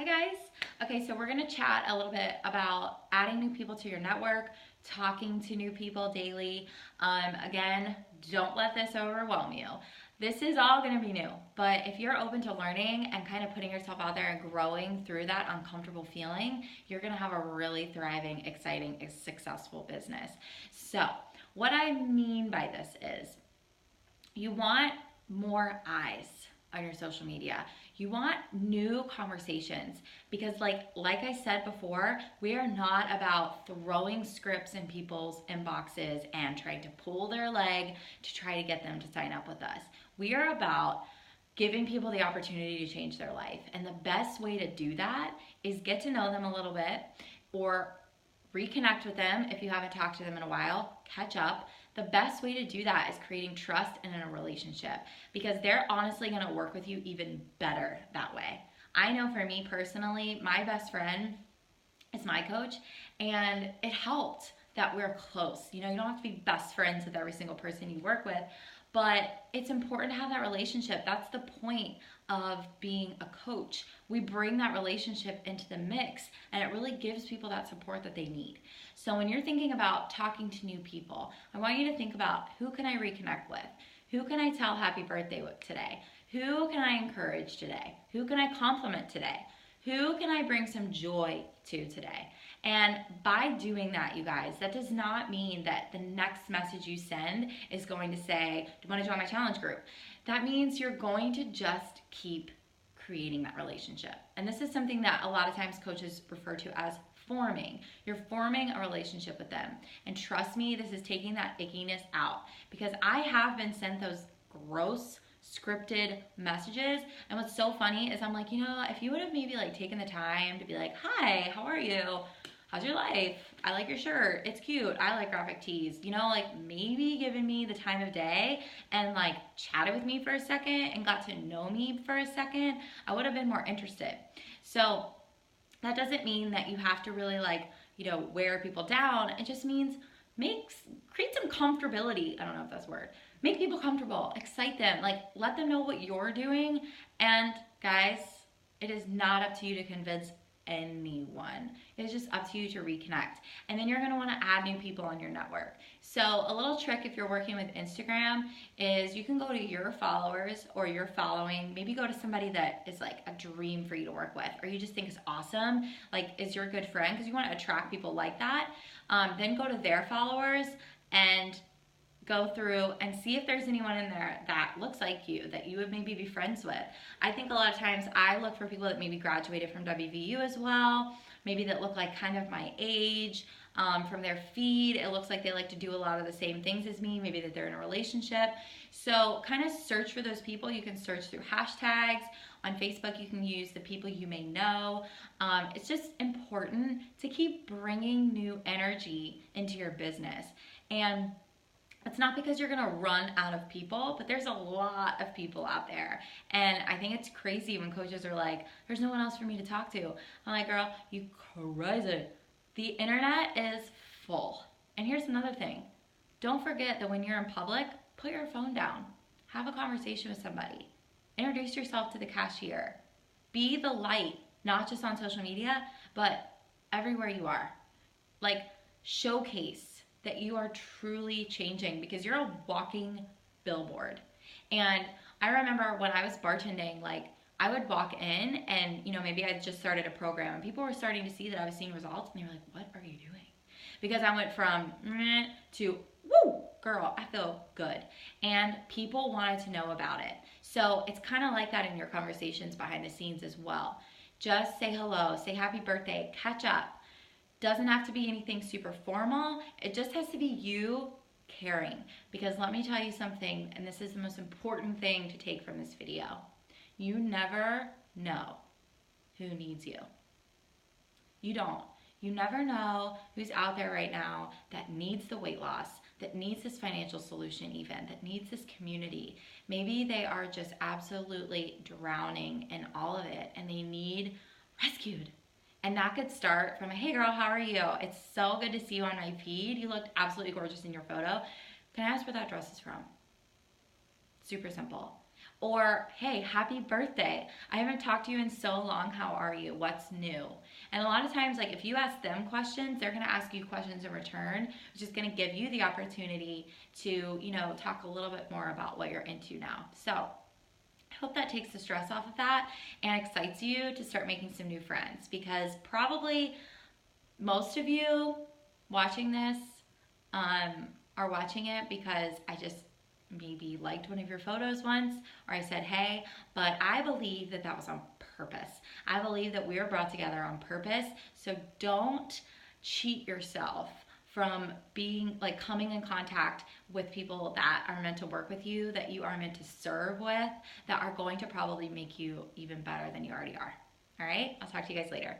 Hi guys. Okay, so we're gonna chat a little bit about adding new people to your network, talking to new people daily. Again, don't let this overwhelm you. This is all gonna be new, but if you're open to learning and kind of putting yourself out there and growing through that uncomfortable feeling, you're gonna have a really thriving, exciting, successful business. So, what I mean by this is you want more eyes on your social media. You want new conversations because like I said before, we are not about throwing scripts in people's inboxes and trying to pull their leg to try to get them to sign up with us. We are about giving people the opportunity to change their life. And the best way to do that is get to know them a little bit or reconnect with them if you haven't talked to them in a while, catch up. The best way to do that is creating trust in a relationship because they're honestly going to work with you even better that way. I know for me personally, my best friend is my coach, and it helped that we're close. You don't have to be best friends with every single person you work with, but it's important to have that relationship. That's the point of being a coach. We bring that relationship into the mix, and it really gives people that support that they need. So when you're thinking about talking to new people, I want you to think about, who can I reconnect with? Who can I tell happy birthday with today? Who can I encourage today? Who can I compliment today? Who can I bring some joy to today? And by doing that, you guys, that does not mean that the next message you send is going to say, do you want to join my challenge group? That means you're going to just keep creating that relationship. And this is something that a lot of times coaches refer to as forming. You're forming a relationship with them. And trust me, this is taking that ickiness out, because I have been sent those gross scripted messages, and what's so funny is I'm like, if you would have maybe taken the time to be like, hi, how are you? How's your life? I like your shirt. It's cute. I like graphic tees. Maybe given me the time of day and chatted with me for a second and got to know me for a second, I would have been more interested. So that doesn't mean that you have to really wear people down. It just means create some comfortability. I don't know if that's a word. Make people comfortable, excite them, let them know what you're doing. And guys, it is not up to you to convince anyone. It's just up to you to reconnect. And then you're going to want to add new people on your network. So a little trick if you're working with Instagram is you can go to your followers or your following, maybe go to somebody that is a dream for you to work with, or you just think is awesome, is your good friend, because you want to attract people like that. Then go to their followers and go through and see if there's anyone in there that looks like you, that you would maybe be friends with. I think a lot of times I look for people that maybe graduated from WVU as well, maybe that look like kind of my age. From their feed, it looks like they like to do a lot of the same things as me, maybe that they're in a relationship. So kind of search for those people. You can search through hashtags. On Facebook, you can use the people you may know. It's just important to keep bringing new energy into your business. And it's not because you're gonna run out of people, but there's a lot of people out there. And I think it's crazy when coaches are like, there's no one else for me to talk to. I'm like, girl, you crazy. The internet is full. And here's another thing. Don't forget that when you're in public, put your phone down. Have a conversation with somebody. Introduce yourself to the cashier. Be the light, not just on social media, but everywhere you are. Showcase that you are truly changing, because you're a walking billboard. And I remember when I was bartending, I would walk in and, maybe I just started a program and people were starting to see that I was seeing results, and they were like, what are you doing? Because I went from to, woo, girl, I feel good. And people wanted to know about it. So it's kind of like that in your conversations behind the scenes as well. Just say hello, say happy birthday, catch up. Doesn't have to be anything super formal. It just has to be you caring. Because let me tell you something, and this is the most important thing to take from this video. You never know who needs you. You don't. You never know who's out there right now that needs the weight loss, that needs this financial solution even, that needs this community. Maybe they are just absolutely drowning in all of it and they need rescued. And that could start from, hey girl, how are you? It's so good to see you on my feed. You looked absolutely gorgeous in your photo. Can I ask where that dress is from? Super simple. Or, hey, happy birthday. I haven't talked to you in so long. How are you? What's new? And a lot of times, like if you ask them questions, they're going to ask you questions in return, which is going to give you the opportunity to, talk a little bit more about what you're into now. So I hope that takes the stress off of that and excites you to start making some new friends, because probably most of you watching this are watching it because I just maybe liked one of your photos once, or I said hey, but I believe that that was on purpose. I believe that we were brought together on purpose. So don't cheat yourself from being like coming in contact with people that are meant to work with you, that you are meant to serve with, that are going to probably make you even better than you already are. All right, I'll talk to you guys later.